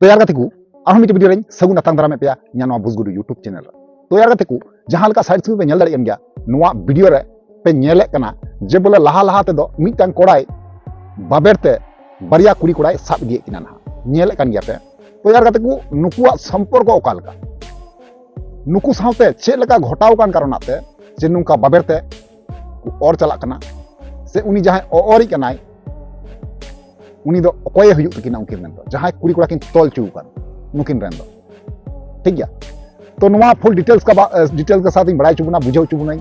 तो यार को आरो मिट वीडियो सगुन अतांग दाराम पे इन बुजगुडू यूट्यूब चैनल तो यार को जहां साइड स्क्रीन पे नेल दाड़े गया नोआ वीडियो रे पे नेले कना जे बोले लहा लहा तेदो मिटन कोड़ाई बाबेरते बारिया कुड़ी कोड़ाई साब दिए किना ना नेले कान गया पे तो यार को नुकुआ संपर्क ओकालका नुकु सावते चेक लका घटाव कान कारणते जे नुका बाबेरते और चला कना से उनी जहां ओरी कनाय उनी दो अकोय हुयु तकिना उनकिन रेन दो जहां कुड़ी कोड़ा किन तोल चू कान नुकिन रेन दो ठीक गया तो नोआ फुल डिटेल्स के साथ इन बड़ाई चुबना बुझाव चुबना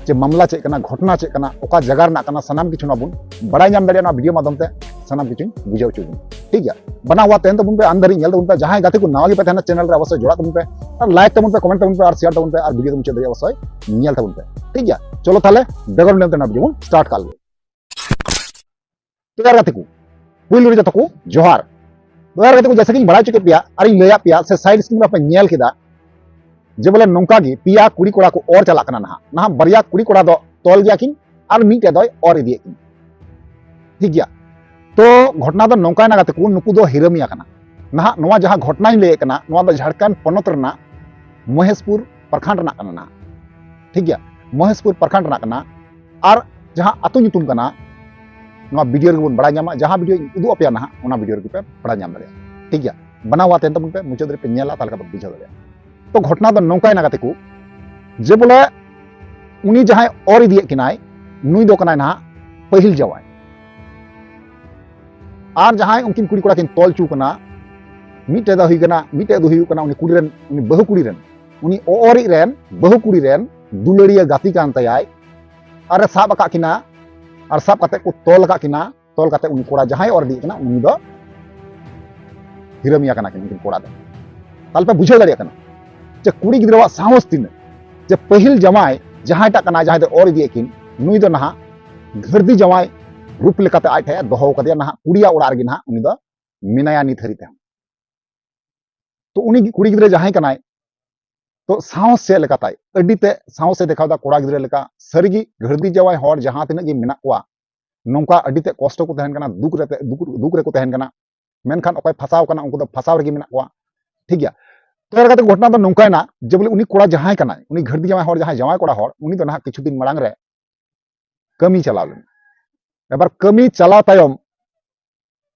जे मामला चेक कना घटना चेक कना ओका जगह ना कना सनाम किछु ना बुन बड़ाई नाम दाड़े ना वीडियो माध्यम ते सनाम किछु बुझाव चुबन ठीक गया बना हुआ तेन तबुन पे अंदर नेल तबुन पे जहां गाते को नावा गे पे थाना चैनल रे अवश्य जोड़ा तबुन पे और लाइक तबुन पे कमेंट तबुन पे और शेयर तबुन पे और वीडियो तुम चेक अवश्य नेल तबुन पे ठीक गया चलो ताले बेगर नेल तना वीडियो स्टार्ट कर ले तो यार गाते को पुइल रे जतो को जोहार तो यार गाते को जैसे कि बड़ा चुके पिया और लया पिया से साइड स्क्रीन पे नेल केदा जे बोले नौका गी पिया कुड़ी कोड़ा को और चला कना ना ना बरिया कुड़ी कोड़ा दो तोल गया किन और मीटे दो और इदिए किन ठीक गया तो घटना दो नौका ना गाते को नुकु दो हिरमिया कना ना नोआ जहां घटना ले कना नोआ दो झारखंड पनत रना महेशपुर प्रखंड ना कना ना ठीक गया महेशपुर प्रखंड ना कना और जहां अतु नुतुम कना नोआ वीडियो रे बन बड़ा जामा जहां वीडियो उदु अपया ना ओना वीडियो रे पे बड़ा जाम दरे ठीक गया बना हुआ तेन तबन पे मुचद रे पे नेला तालका बुझाव दरे तो घटना दो नौका ना गाते को जे बोले उनी जहां और इदिए किनाय नुई दो कनाय ना पहिल जवाय और जहां उनकिन कुड़ी कोड़ा किन तोल चू कना मिटे दा हुई कना मिटे दो हुई कना उनी कुड़ी रेन उनी बहु कुड़ी रेन उनी ओरी रेन बहु कुड़ी रेन दुलड़िया गाती कान तयाय और साब का किना और साब काते को तोल का किना तोल काते उनी कोड़ा जहां और दी कना उनी दो हिरमिया कना किन उनकिन कोड़ा दो ताल पे बुझे दाड़िया कना जे कुड़ी गिद्रवा साहस तीन जे पहिल जमाय जहां टा कना जहां दो और दी किन नुई दो ना घरदी जमाय रूप लेकाते आय थे दोहो कदिया ना कुड़िया उड़ा रगी ना उनी दो मिनाया नि थरी ते तो उनी कुड़ी गिद्रे जहां कनाय तो साहस से लेकाताय अडिते साहस से देखावदा कोड़ा गिद्रे लेका सरीगी घरदी जवाय हर जहां तिना गे मेना कोआ नौका अडिते कष्ट को तहन कना दुख रे को तहन कना मेनखान ओकय फसाव कना उनको दो फसाव रगी मेना कोआ ठीक गया तो यार घटना दो नौका ना जे बोले उनी कोड़ा जहां कनाय उनी घरदी जवाय हर जहां जवाय कोड़ा हर उनी दो ना किछु दिन मांग रे कमी चलाव लेन एबार कमी चलाव तायम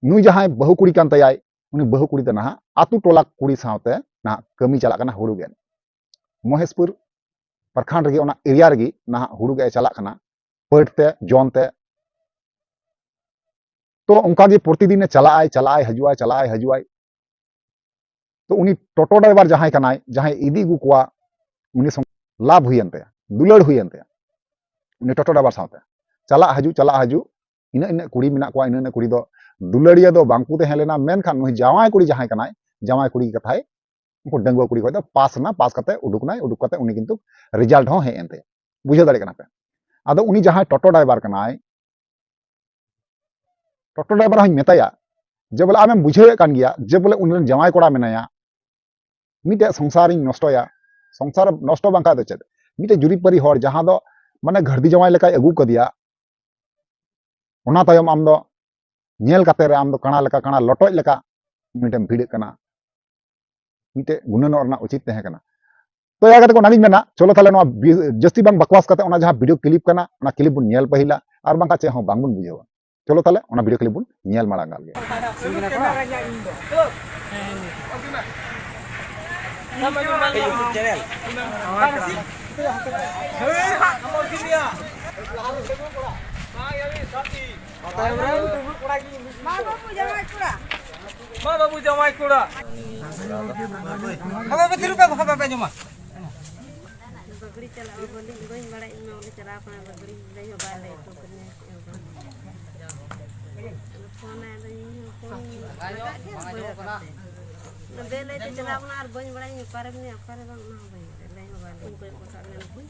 नुई जहां बहु कुड़ी कान तयाय उनी बहु कुड़ी ते ना आतु टोला कुड़ी सावते ना कमी चला कना हुड़ू गेन महेशपुर प्रखंड रे ओना एरिया रे ना हुड़ू गे चला कना पड़ते जोनते तो उनका गे प्रतिदिन चलाय हजुआय तो उनी टोटो ड्राइवर जहां कनाय जहां इदी गु कोआ उनी लाभ हुयनते दुलड़ हुयनते उनी टोटो ड्राइवर सावते चला हजू इन कुड़ी मेना कोआ इन कुड़ी दो दुलड़िया दो बांकु ते हेलेना मेनखान नुई जावाय कुड़ी जहां कनाय जावाय कुड़ी कथाय उनको डंगुआ कुड़ी को पास करते उडुक करते उनी किंतु रिजल्ट हो हे एनते बुझे दाड़े कना पे आदो उनी जहां टोटो ड्राइवर कनाय टोटो ड्राइवर हई मेताया जे बोले आमें बुझे कान गया जे बोले उन जावाय कोड़ा मेनाया मिटे संसार नष्टया संसार नष्ट बांका दो चेद मिटे जुरीपरी हर जहां दो माने घरदी जवाय लेकाय अगू कदिया ओना तायम आम दो नेल काते रे आम दो काना लेका काना लटोज लेका मिटेम भिड़े कना मिटे गुणन रना उचित तहे कना तो या कते को नानी मेना चलो ताले नो जस्ती बांग बकवास काते ओना जहां वीडियो क्लिप कना ओना क्लिप बुन नेल पहिला और बांका चे हो बांग बुन बुझेवा चलो ताले ओना वीडियो क्लिप बुन नेल माड़ांगाल गे Ma babu jamai kuda. Apa betul apa apa apa jema? बकरी चलाओ बोली गोई बड़ा इनो ले चला अपना बकरी ले हो बाले तो करने फोन आया तो फोन बेले तो चला अपना और गोई बड़ा इनो करे बंग ना भाई ले हो बाले उनको को सामने कोई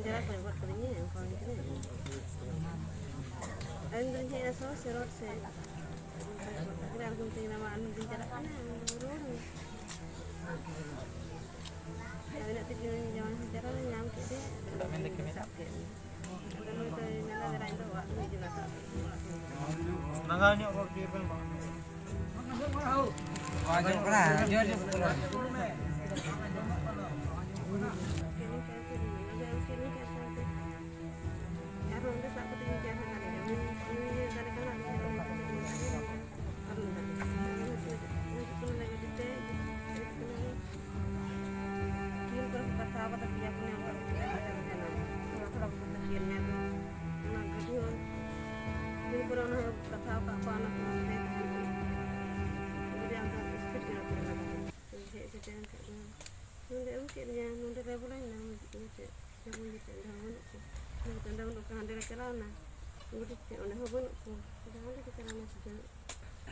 जरा कोई बात करेंगे फोन के अंदर ही ऐसा रोड से अगर तुम तीन मान दिन चला ना रोड अभी तो जवान जरा नाम के दे मैं देख में साफ के तो नला जरा तो वाली जगह नगा ने और फिर Anjung kena, jor jor keluar.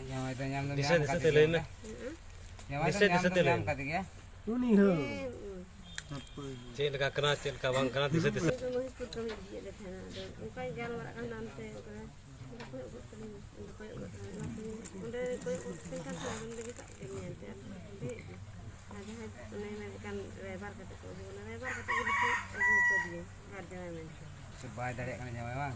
Yang itu nyam Disa disa telena. Yang itu nyam katanya. Cek leka kena cek leka bang kena disa disa. Supaya dari kan memang.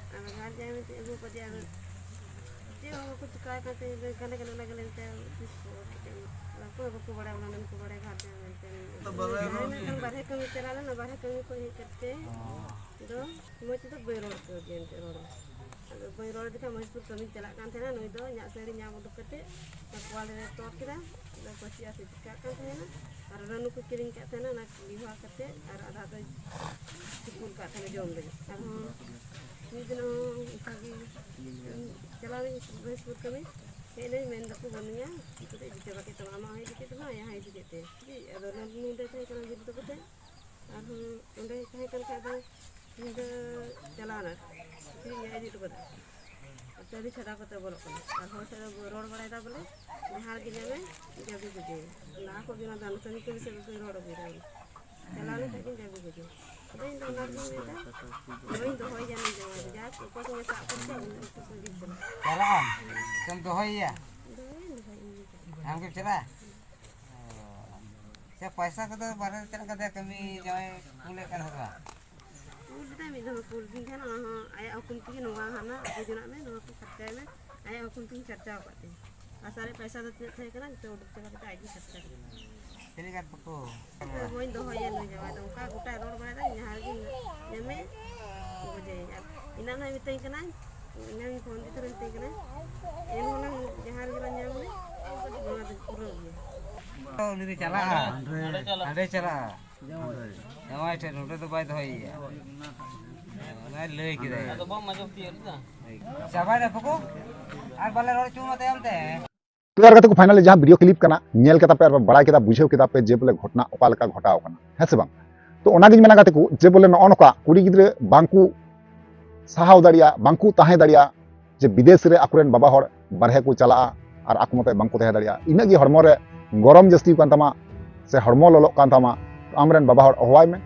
Jadi cara kata bolok kan, kalau saya beror berai tak boleh, mahal gini kan, jadi gede. Nah aku bilang dan seni tu bisa beror berai. Jalan tak gini jadi gede. Tapi ini nak gini dah, ini tu hoy jangan jangan jahat. Upah tu tak kerja untuk sendiri. Jalan, contoh hoy ya. Hampir cerah. Saya paisa kata barang cerah kata kami jangan kulekan apa. Kita minta makul tinggal ayah aku tinggi nunggang hana aku juga nak aku kerja me ayah aku tinggi kerja apa tu asal paisa tu saya kena kita udah kita aja kerja ini kan pokok mau indo hoyan tu jawab tu kak kita orang mana ni hari ni nyame boleh ina na minta kena ina ni phone itu minta kena ini orang jahar jalan nyame mana tu kurang oh ni cala ada cala Jangan macam tu, tu baik tu ya. Nah, leh kita. Atau bom macam tiada tu. Siapa ada pokok? Ar balar orang cuma tayam teh. तो यार को finally जहां video clip करना nail केता पे बड़ा केता बुझेव केता पे जे बोले घटना ओका लेका घटाव कना है से बांग तो ओना गिन मेना गाते को जे बोले न अनका कुड़ी गिद्रे बांकू साहाव दाड़िया बांकू ताहे दाड़िया जे विदेश रे आकुरेन बाबा हर बारहे को चला और आकु मते बांकू ताहे दाड़िया इना गी हरमो रे गरम जस्ती कान तमा से हरमो ललो कान तमा आमरेन बाबा हर हवाय में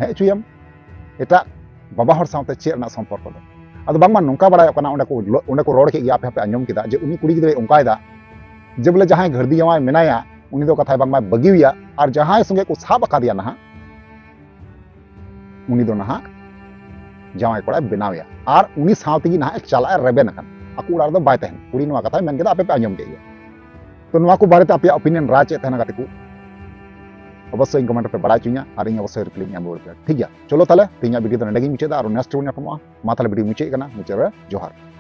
हे चुयम एटा बाबा हर साथे चे ना संपर्क दो अद बांगमा नोंका बड़ाय कना ओंडे को रोड के या पे आंजम केदा जे उनी कुड़ी गिद्रे ओंकायदा जे बोले जहां घरदी जमाय मेनाया उनी दो कथा बांगमा बगिया और जहां संगे को साब अकादिया ना उनी दो ना जमाय कोड़ा बनावया और उनी सावती ना चला रेबेन अकन आकु उड़ार दो बाय तहन कुड़ी नवा कथा मेन केदा आपे पे आंजम केया तो नवा को बारे ते आपे ओपिनियन राज तहना गाते को अवश्य कमेंट पे बड़ा चुना और इन अवश्य रिप्लाई नाम रुपया ठीक है चलो ताले तीन वीडियो तो नडे मुचादा और नेक्स्ट वीडियो को मा ताले वीडियो मुचे मुचे जोहार।